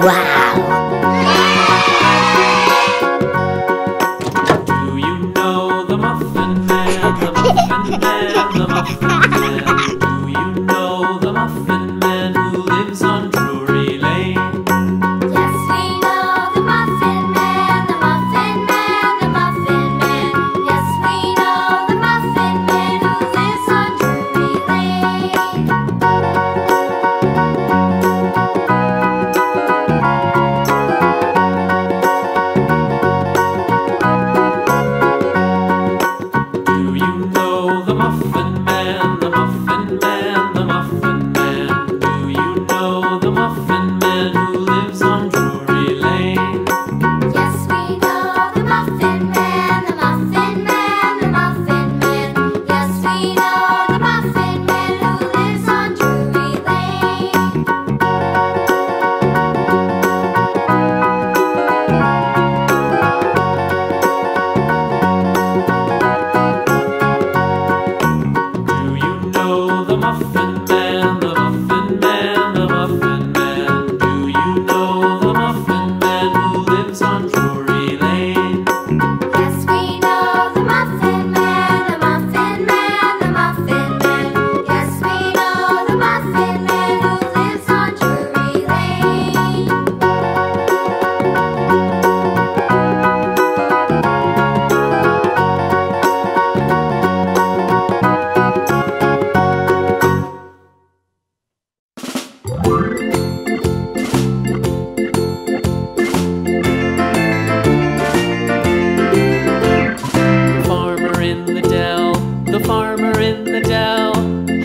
Wow! Do you know the Muffin Man, the Muffin Man, the Muffin Man? Do you know the Muffin Man who lives on Drury Lane? Yes, we know the Muffin Man, the Muffin Man, the Muffin Man. Yes, we know the Muffin Man who lives on Drury Lane. Do you know the Muffin Man, the Muffin Man, the Muffin Man? Do you know the Muffin Man who lives on Drury Lane? Yes, we know the Muffin Man, the Muffin Man, the Muffin Man. Yes, we know the Muffin Man who lives on Drury Lane. Do you know the Muffin Man, the Muffin Man, the Muffin Man? Do you know the Muffin Man who lives on Drury Lane? Yes, we know the Muffin Man, the Muffin Man, the Muffin Man. Yes, we know the Muffin Man who lives on Drury Lane. The farmer in the dell, the farmer in the dell.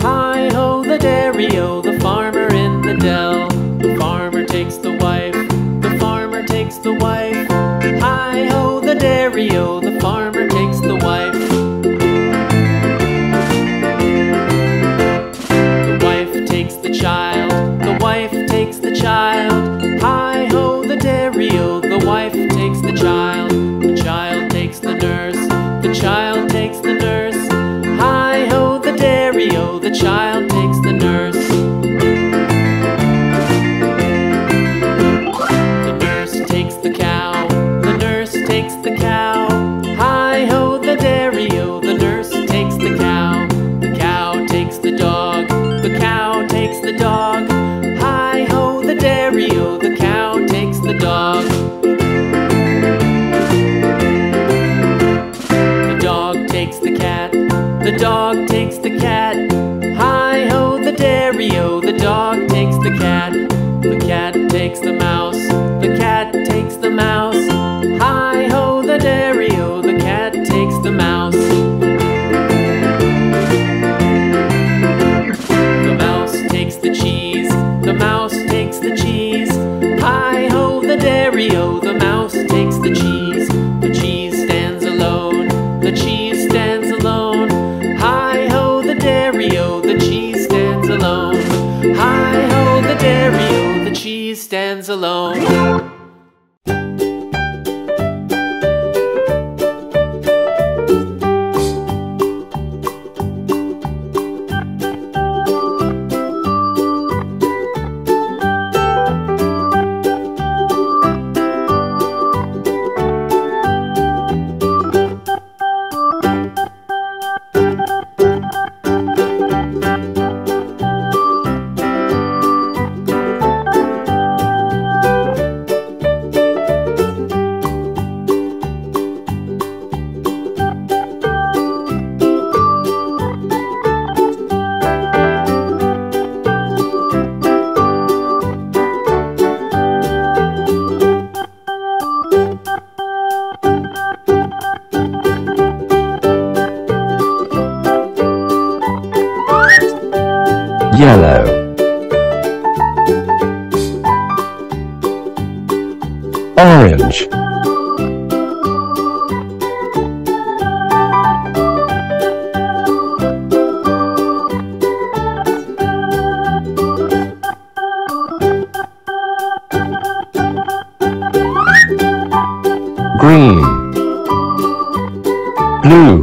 Hi-ho, the dairy-o, the farmer in the dell. The farmer takes the wife, the farmer takes the wife. Hi-ho, the dairy-o, the farmer takes the wife. The wife takes the child, the wife takes the child. Hi-ho, the dairy-o, the wife takes the child. The child takes the nurse, the child takes the nurse. Hi-ho, the dairy-o, the child takes the nurse. The nurse takes the cow, the nurse takes the cow. Hi-ho, the dairy-o, the nurse takes the cow. The cow takes the dog, the cow takes the dog. Hi-ho, the dairy-o, the cow takes the dog. The dog takes the cat, the dog takes the cat. Hi-ho, the dairy-o, the dog takes the cat. The cat takes the mouse, the cat takes the mouse. Hi-ho, the dairy-o, the cat takes the mouse. The mouse takes the cheese, the mouse takes the cheese. Hi-ho, the dairy-o, the mouse takes the cheese. The cheese stands alone, the cheese stands alone. Hi-ho, the dairy-o, the cheese stands alone. Hi-ho, the dairy-o, the cheese stands alone. Yellow, orange, green, blue,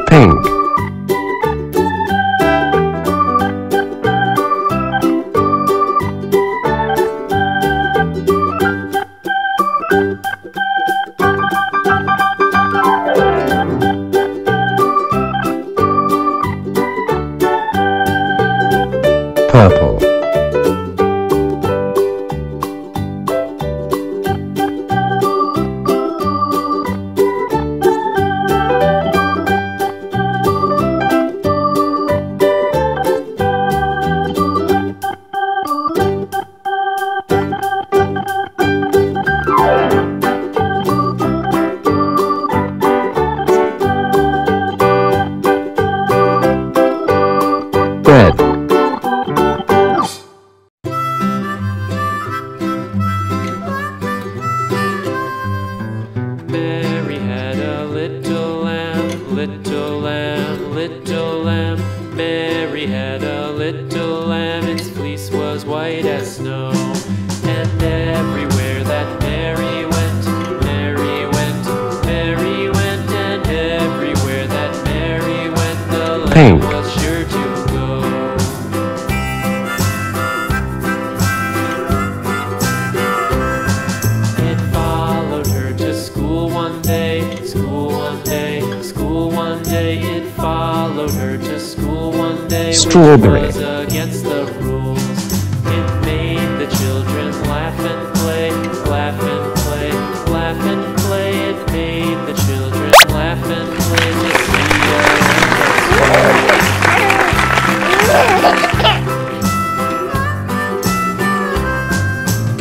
pink, Strawberry. was against the rules. It made the children laugh and play, laugh and play, laugh and play. It made the children laugh and play with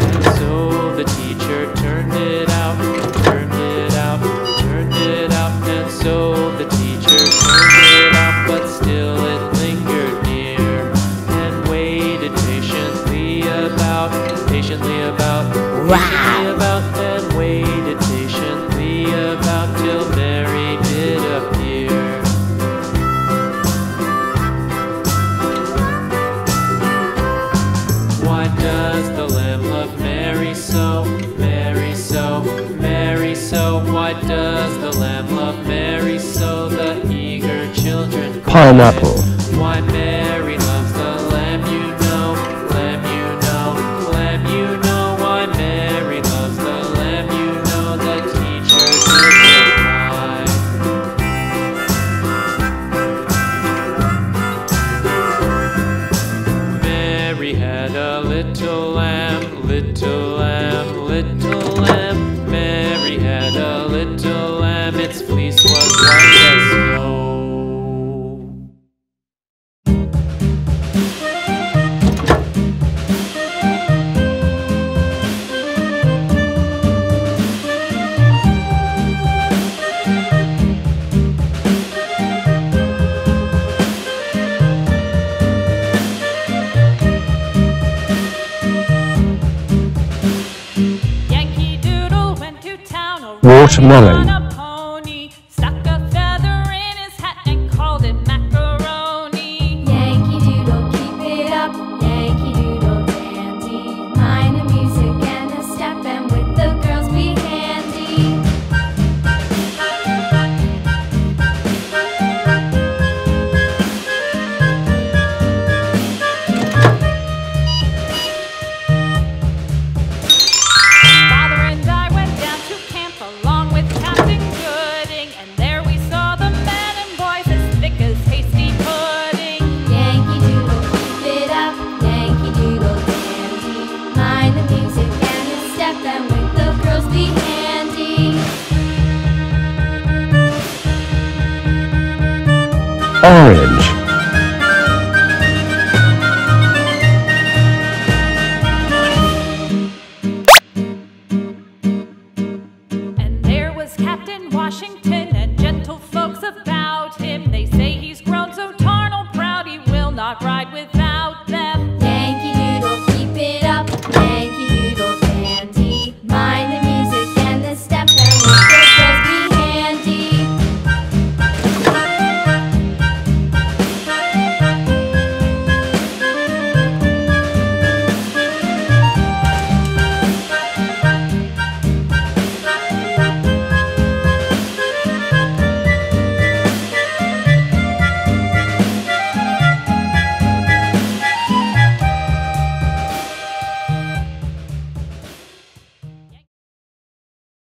And so the teacher turned it out, turned it out, turned it out. And so the teacher turned it out, but still it lingered near and waited patiently about, patiently about, patiently about, and waited patiently about till Mary did appear. Why does the lamb love Mary so, Mary so, Mary so? Why does the lamb love Mary so? The eager children cried. Pineapple. Why Mary loves the lamb, you know, lamb, you know, lamb, you know. Why Mary loves the lamb, you know. The teacher did reply. Mary had a little lamb, little lamb, little lamb. Mary had a little lamb, its fleece was white as snow. Yankee Doodle went to town, Watermelon. on a pony, stuck a feather in his hat and called it macaroni. Yankee Doodle, keep it up, Yankee Doodle dandy. Mind the music and the step, and with the girls be handy. Father and I went down to camp along with Captain Gooding, and there we saw the men and boys as thick as hasty pudding. Yankee Doodle, keep it up, Yankee Doodle dandy. Mind the music and the step, and with the girls be handy. Orange. And there was Captain Washington